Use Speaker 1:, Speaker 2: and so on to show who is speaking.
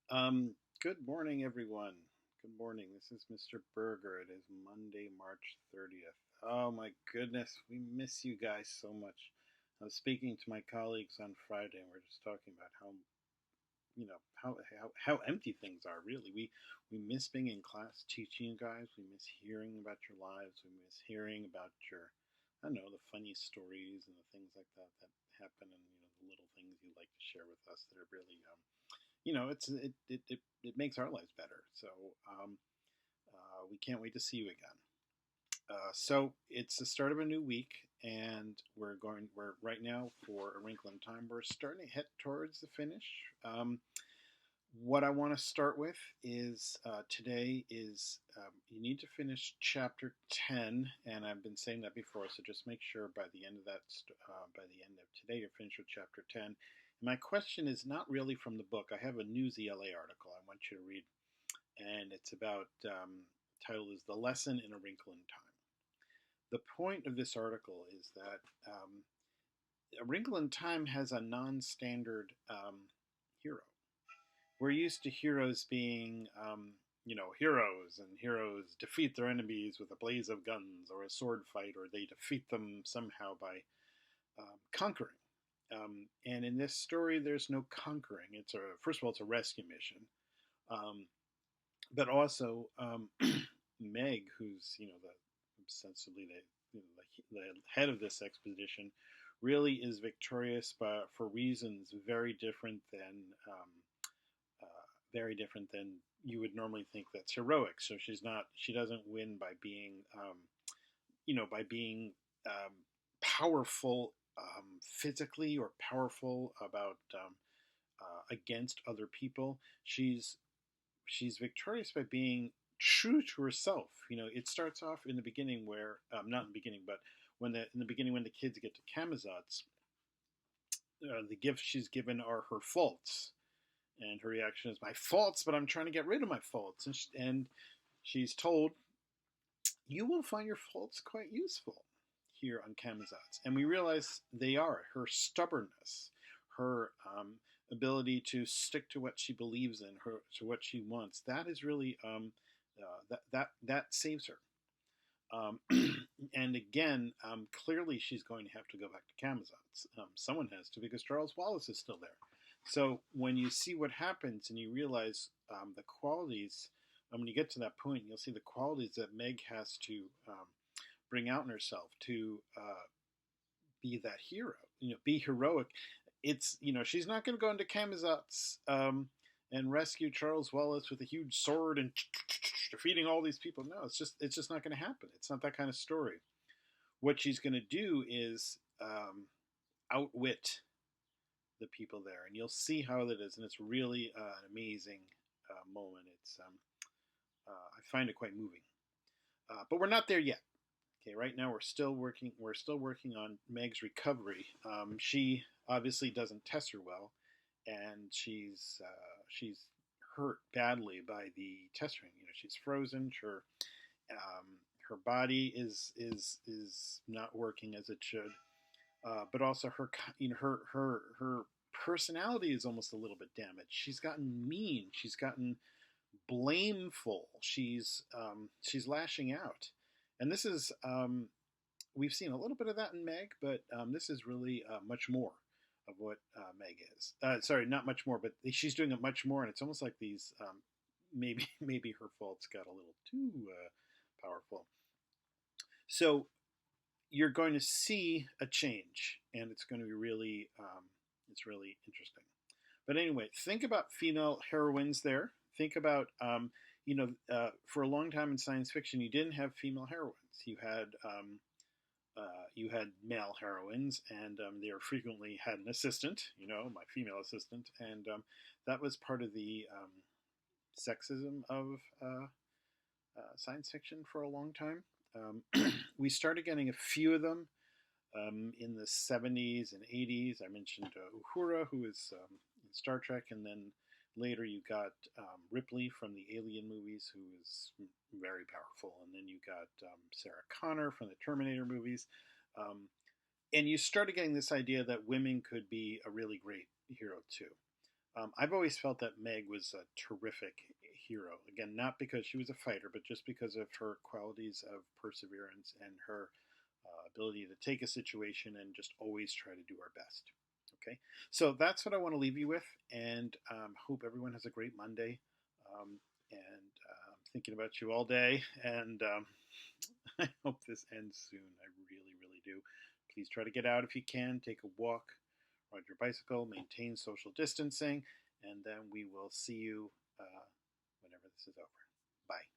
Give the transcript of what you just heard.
Speaker 1: Good morning, everyone. Good morning. This is Mr. Berger. It is Monday, March 30th. Oh my goodness, we miss you guys so much. I was speaking to my colleagues on Friday, and we're just talking about how empty things are. Really, we miss being in class teaching you guys. We miss hearing about your lives. We miss hearing about your, I don't know, the funny stories and the things like that happen, and the little things you like to share with us that are really it makes our lives better. So we can't wait to see you again. So it's the start of a new week, and we're right now for A Wrinkle in Time. We're starting to head towards the finish. What I want to start with is today is you need to finish chapter 10, and I've been saying that before, so just make sure by the end of by the end of today, you're finished with chapter 10. My question is not really from the book. I have a News ELA article I want you to read, and it's about, title is The Lesson in A Wrinkle in Time. The point of this article is that A Wrinkle in Time has a non-standard hero. We're used to heroes being, heroes, and heroes defeat their enemies with a blaze of guns or a sword fight, or they defeat them somehow by conquering. And in this story, there's no conquering. First of all, it's a rescue mission, um, but also Meg, who's the ostensibly the head of this expedition, really is victorious, but for reasons very different than you would normally think that's heroic. So she doesn't win by being by being powerful physically, or powerful about against other people. She's victorious by being true to herself. It starts off in the beginning where, not in the beginning, but in the beginning when the kids get to Kamazot's, the gifts she's given are her faults, and her reaction is, "My faults, but I'm trying to get rid of my faults." And she's told, "You will find your faults quite useful here on Kamazot's," and we realize they are. Her stubbornness, her ability to stick to what she believes in, to what she wants. That is really that saves her. Um, and again, clearly she's going to have to go back to Kamazot's. Someone has to, because Charles Wallace is still there. So when you see what happens and you realize the qualities, when you get to that point, you'll see the qualities that Meg has to bring out in herself to be that hero, be heroic. It's, she's not going to go into Kamazot's and rescue Charles Wallace with a huge sword and defeating all these people. No, it's just not going to happen. It's not that kind of story. What she's going to do is outwit the people there, and you'll see how that is, and it's really an amazing moment. I find it quite moving, but we're not there yet. Okay, right now we're still working. We're still working on Meg's recovery. She obviously doesn't test her well, and she's hurt badly by the test ring. She's frozen. Her body is not working as it should. But also her personality is almost a little bit damaged. She's gotten mean. She's gotten blameful. She's lashing out, and this is we've seen a little bit of that in Meg, but this is really much more of what Meg is. Sorry, not much more, but she's doing it much more, and it's almost like these maybe her faults got a little too powerful. So you're going to see a change, and it's going to be it's really interesting. But anyway, think about female heroines there. Think about for a long time in science fiction, you didn't have female heroines. You had male heroines, and they frequently had an assistant. My female assistant, and that was part of the sexism of science fiction for a long time. We started getting a few of them in the 70s and 80s. I mentioned Uhura, who is in Star Trek, and then later you got Ripley from the Alien movies, who is very powerful, and then you got Sarah Connor from the Terminator movies, and you started getting this idea that women could be a really great hero too. I've always felt that Meg was a terrific hero. Again, not because she was a fighter, but just because of her qualities of perseverance and her ability to take a situation and just always try to do our best. Okay, so that's what I want to leave you with, and hope everyone has a great Monday. And I'm thinking about you all day, and I hope this ends soon. I really, really do. Please try to get out if you can, take a walk, ride your bicycle, maintain social distancing, and then we will see you whenever this is over. Bye.